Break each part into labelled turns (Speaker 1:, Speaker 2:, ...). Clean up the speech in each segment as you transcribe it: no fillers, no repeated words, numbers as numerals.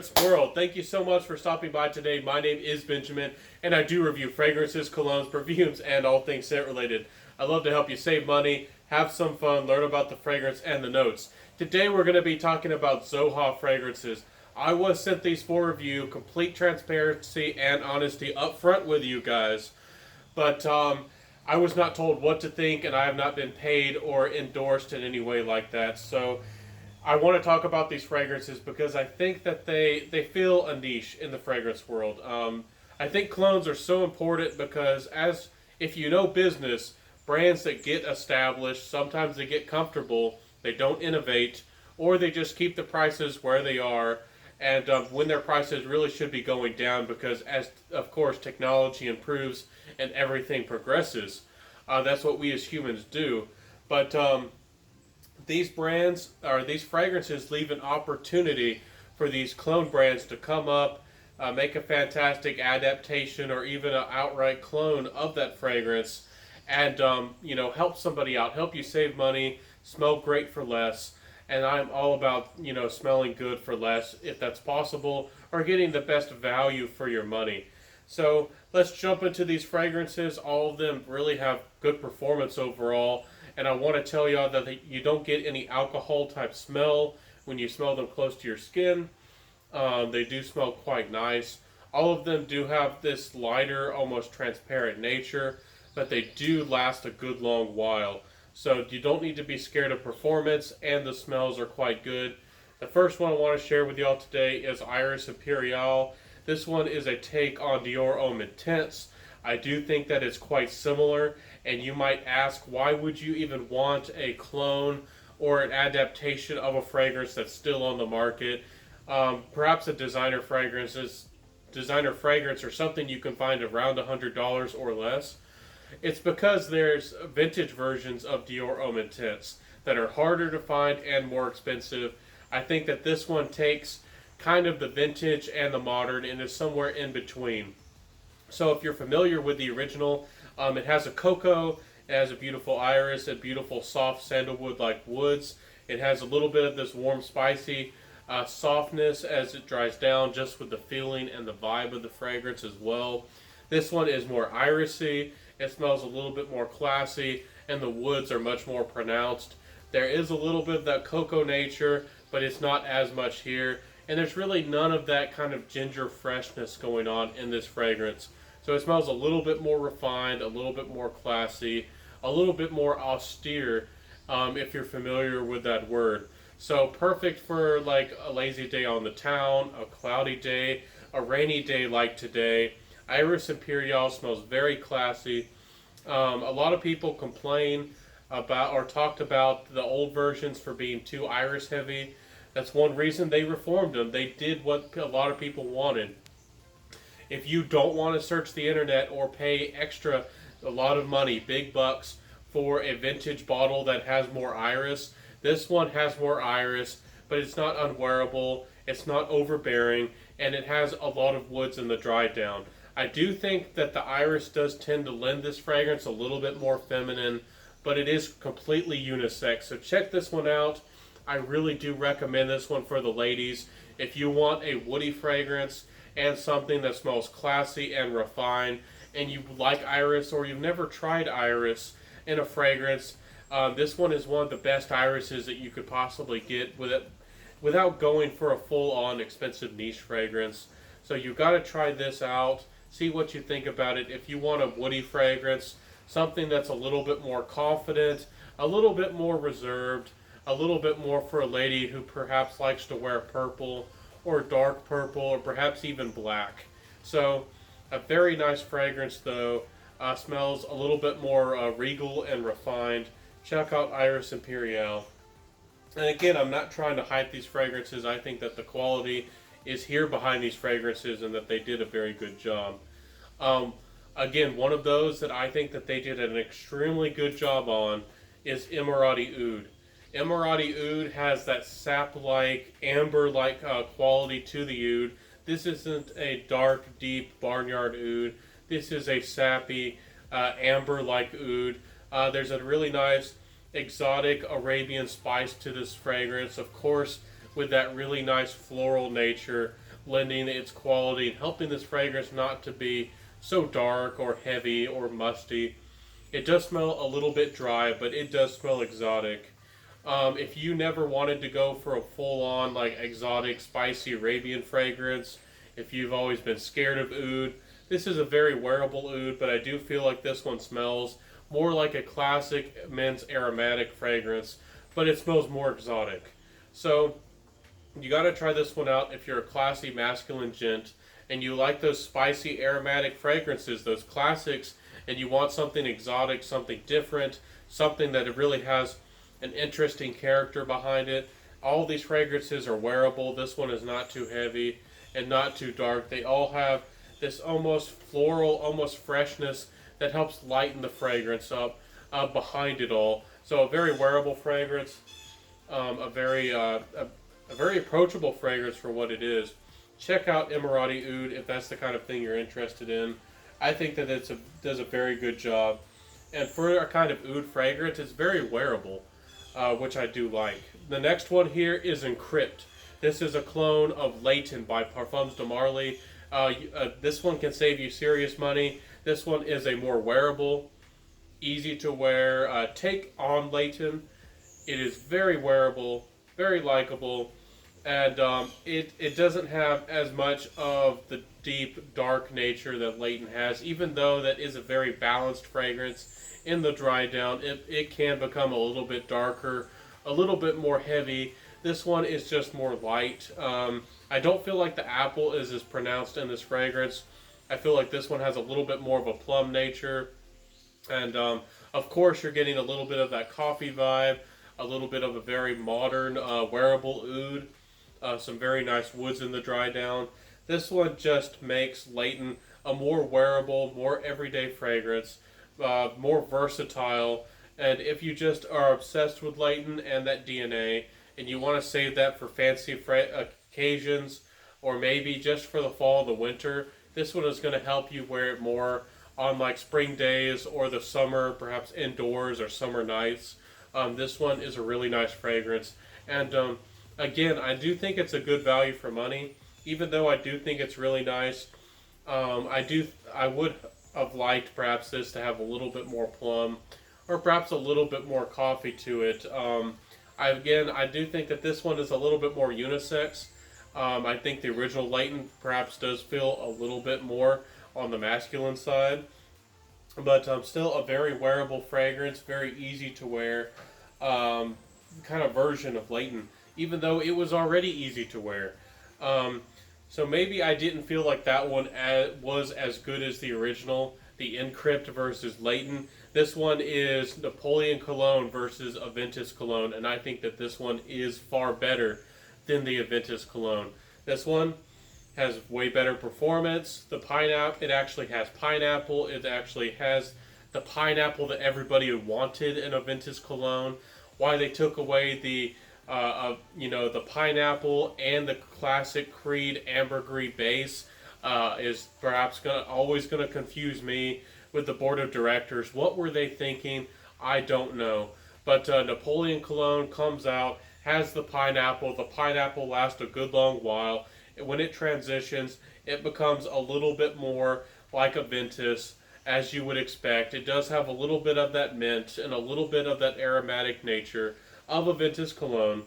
Speaker 1: fragrance world. Thank you so much for stopping by today. My name is Benjamin, and I do review fragrances, colognes, perfumes, and all things scent related. I love to help you save money, have some fun, learn about the fragrance and the notes. Today we're going to be talking about Zoha fragrances. I was sent these for review, complete transparency and honesty up front with you guys. But I was not told what to think, and I have not been paid or endorsed in any way like that. So I want to talk about these fragrances because I think that they fill a niche in the fragrance world. I think colognes are so important because if you know business, brands that get established, sometimes they get comfortable, they don't innovate, or they just keep the prices where they are. And when their prices really should be going down because as, of course, technology improves and everything progresses, that's what we as humans do. But these brands, or these fragrances, leave an opportunity for these clone brands to come up, make a fantastic adaptation or even an outright clone of that fragrance and, help somebody out, help you save money, smell great for less. And I'm all about, smelling good for less if that's possible, or getting the best value for your money. So let's jump into these fragrances. All of them really have good performance overall. And I want to tell y'all that you don't get any alcohol type smell when you smell them close to your skin. They do smell quite nice. All of them do have this lighter, almost transparent nature, but they do last a good long while. So you don't need to be scared of performance, and the smells are quite good. The first one I want to share with y'all today is Iris Imperiale. This one is a take on Dior Homme Intense. I do think that it's quite similar, and you might ask, why would you even want a clone or an adaptation of a fragrance that's still on the market? Perhaps a designer fragrance or something you can find around $100 or less. It's because there's vintage versions of Dior Homme Intense that are harder to find and more expensive. I think that this one takes kind of the vintage and the modern and is somewhere in between. So if you're familiar with the original, it has a cocoa, it has a beautiful iris, a beautiful soft sandalwood-like woods. It has a little bit of this warm, spicy softness as it dries down, just with the feeling and the vibe of the fragrance as well. This one is more irisy. It smells a little bit more classy, and the woods are much more pronounced. There is a little bit of that cocoa nature, but it's not as much here. And there's really none of that kind of ginger freshness going on in this fragrance. So it smells a little bit more refined, a little bit more classy, a little bit more austere, if you're familiar with that word. So perfect for like a lazy day on the town, a cloudy day, a rainy day like today. Iris Imperiale smells very classy. A lot of people complain about or talked about the old versions for being too iris heavy. That's one reason they reformed them. They did what a lot of people wanted. If you don't want to search the internet or pay a lot of money, big bucks, for a vintage bottle that has more iris, this one has more iris, but it's not unwearable, it's not overbearing, and it has a lot of woods in the dry down. I do think that the iris does tend to lend this fragrance a little bit more feminine, but it is completely unisex. So check this one out. I really do recommend this one for the ladies. If you want a woody fragrance and something that smells classy and refined, and you like iris or you've never tried iris in a fragrance, this one is one of the best irises that you could possibly get without going for a full-on expensive niche fragrance. So you've got to try this out. See what you think about it. If you want a woody fragrance, something that's a little bit more confident, a little bit more reserved, a little bit more for a lady who perhaps likes to wear purple or dark purple or perhaps even black. So a very nice fragrance though. Smells a little bit more regal and refined. Check out Iris Imperiale. And again, I'm not trying to hype these fragrances. I think that the quality is here behind these fragrances and that they did a very good job. Again, one of those that I think that they did an extremely good job on is Emirati Oud. Emirati Oud has that sap-like, amber-like quality to the oud. This isn't a dark, deep barnyard oud. This is a sappy, amber-like oud. There's a really nice exotic Arabian spice to this fragrance, of course, with that really nice floral nature, blending its quality and helping this fragrance not to be so dark or heavy or musty. It does smell a little bit dry, but it does smell exotic. If you never wanted to go for a full-on like exotic, spicy Arabian fragrance, if you've always been scared of oud, this is a very wearable oud, but I do feel like this one smells more like a classic men's aromatic fragrance, but it smells more exotic. So you got to try this one out if you're a classy masculine gent and you like those spicy aromatic fragrances, those classics, and you want something exotic, something different, something that really has an interesting character behind it. All these fragrances are wearable. This one is not too heavy and not too dark. They all have this almost floral, almost freshness that helps lighten the fragrance up behind it all. So a very wearable fragrance, a very approachable fragrance for what it is. Check out Emirati Oud if that's the kind of thing you're interested in. I think that it does a very good job. And for a kind of oud fragrance, it's very wearable, which I do like. The next one here is Encrypt. This is a clone of Leighton by Parfums de Marly. This one can save you serious money. This one is a more wearable, easy to wear take on Leighton. It is very wearable, very likable, and it doesn't have as much of the deep, dark nature that Leighton has, even though that is a very balanced fragrance. In the dry down, it can become a little bit darker, a little bit more heavy. This one is just more light. I don't feel like the apple is as pronounced in this fragrance. I feel like this one has a little bit more of a plum nature. And of course, you're getting a little bit of that coffee vibe, a little bit of a very modern, wearable oud, some very nice woods in the dry down. This one just makes Leighton a more wearable, more everyday fragrance, more versatile. And if you just are obsessed with Leighton and that DNA, and you want to save that for fancy occasions, or maybe just for the fall and the winter, this one is going to help you wear it more on like spring days or the summer, perhaps indoors or summer nights. This one is a really nice fragrance. And again, I do think it's a good value for money, even though I do think it's really nice. I would have liked perhaps this to have a little bit more plum, or perhaps a little bit more coffee to it. I do think that this one is a little bit more unisex. I think the original Leighton perhaps does feel a little bit more on the masculine side, but still a very wearable fragrance, very easy to wear kind of version of Leighton, even though it was already easy to wear. So maybe I didn't feel like that one was as good as the original, the Encrypt versus Leighton. This one is Napoleon Cologne versus Aventus Cologne, and I think that this one is far better than the Aventus Cologne. This one has way better performance. The pineapple, it actually has pineapple. It actually has the pineapple that everybody wanted in Aventus Cologne. Why they took away the pineapple and the classic Creed ambergris base is perhaps always going to confuse me with the board of directors. What were they thinking? I don't know. But Napoleon Cologne comes out, has the pineapple. The pineapple lasts a good long while. When it transitions, it becomes a little bit more like Aventus, as you would expect. It does have a little bit of that mint and a little bit of that aromatic nature of Aventus Cologne.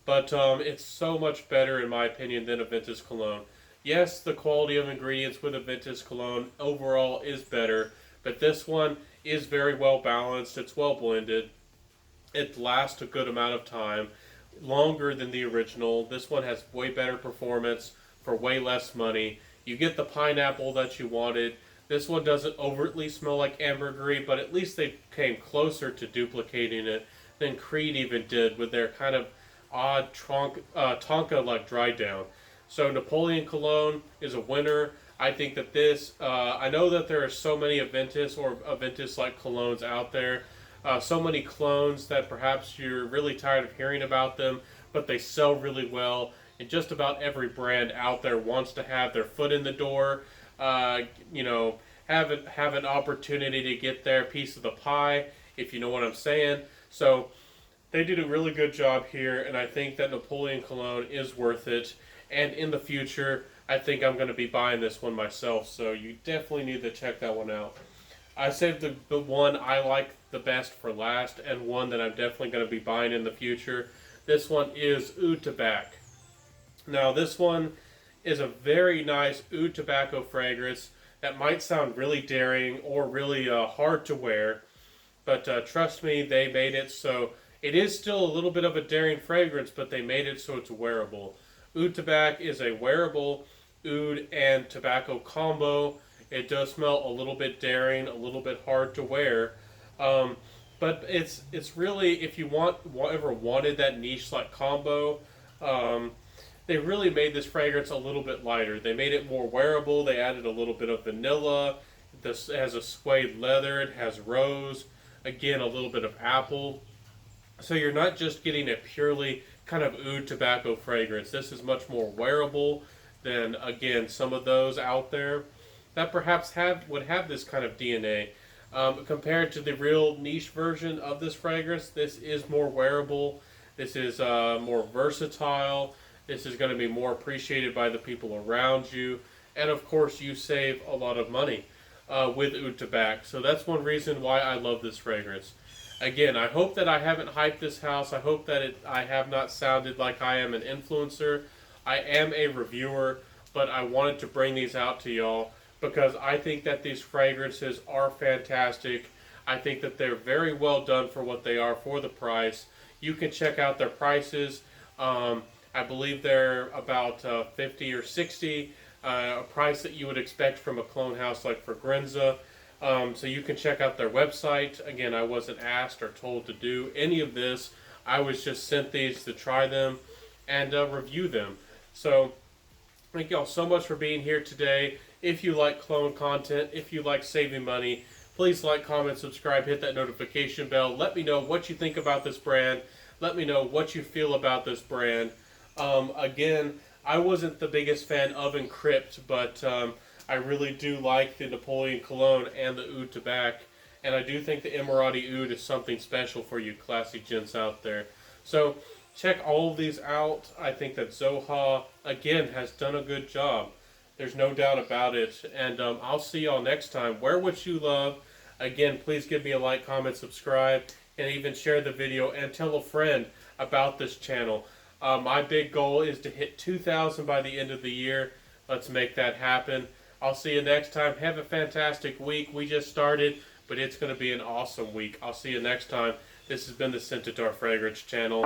Speaker 1: But it's so much better, in my opinion, than Aventus Cologne. Yes, the quality of ingredients with Aventus Cologne overall is better, but this one is very well balanced. It's well blended. It lasts a good amount of time, longer than the original. This one has way better performance for way less money. You get the pineapple that you wanted. This one doesn't overtly smell like ambergris, but at least they came closer to duplicating it than Creed even did with their kind of odd Tonka-like dry down. So Napoleon Cologne is a winner. I think that this, I know that there are so many Aventus or Aventus-like colognes out there, so many clones that perhaps you're really tired of hearing about them, but they sell really well, and just about every brand out there wants to have their foot in the door, have an opportunity to get their piece of the pie, if you know what I'm saying. So they did a really good job here, and I think that Napoleon Cologne is worth it. and in the future, I think I'm going to be buying this one myself, so you definitely need to check that one out. I saved the one I like the best for last, and one that I'm definitely going to be buying in the future. This one is Oud Tobacco. Now, this one is a very nice oud tobacco fragrance that might sound really daring or really hard to wear, but trust me, they made it so it is still a little bit of a daring fragrance, but they made it so it's wearable. Oud Tobacco is a wearable oud and tobacco combo. It does smell a little bit daring, a little bit hard to wear, but it's really, if you ever wanted that niche like combo, they really made this fragrance a little bit lighter. They made it more wearable. They added a little bit of vanilla. This has a suede leather. It has rose. Again, a little bit of apple. So you're not just getting a purely kind of oud tobacco fragrance. This is much more wearable than, again, some of those out there that perhaps would have this kind of DNA. Compared to the real niche version of this fragrance, this is more wearable. This is more versatile. This is going to be more appreciated by the people around you. And of course, you save a lot of money with Oud Tobacco. So that's one reason why I love this fragrance. Again, I hope that I haven't hyped this house. I hope that I have not sounded like I am an influencer. I am a reviewer, but I wanted to bring these out to y'all because I think that these fragrances are fantastic. I think that they're very well done for what they are for the price. You can check out their prices. I believe they're about 50 or 60, a price that you would expect from a cologne house like Fragranza. So you can check out their website. Again, I wasn't asked or told to do any of this. I was just sent these to try them and review them. So thank y'all so much for being here today. If you like cologne content, if you like saving money, please like, comment, subscribe, hit that notification bell. Let me know what you think about this brand. Let me know what you feel about this brand. Again, I wasn't the biggest fan of Encrypt, but I really do like the Napoleon Cologne and the Oud Tobacco, and I do think the Emirati Oud is something special for you classy gents out there. So check all of these out. I think that Zoha, again, has done a good job. There's no doubt about it, and I'll see y'all next time. Wear what you love. Again, please give me a like, comment, subscribe, and even share the video and tell a friend about this channel. My big goal is to hit 2,000 by the end of the year. Let's make that happen. I'll see you next time. Have a fantastic week. We just started, but it's going to be an awesome week. I'll see you next time. This has been the Centaur Fragrance Channel.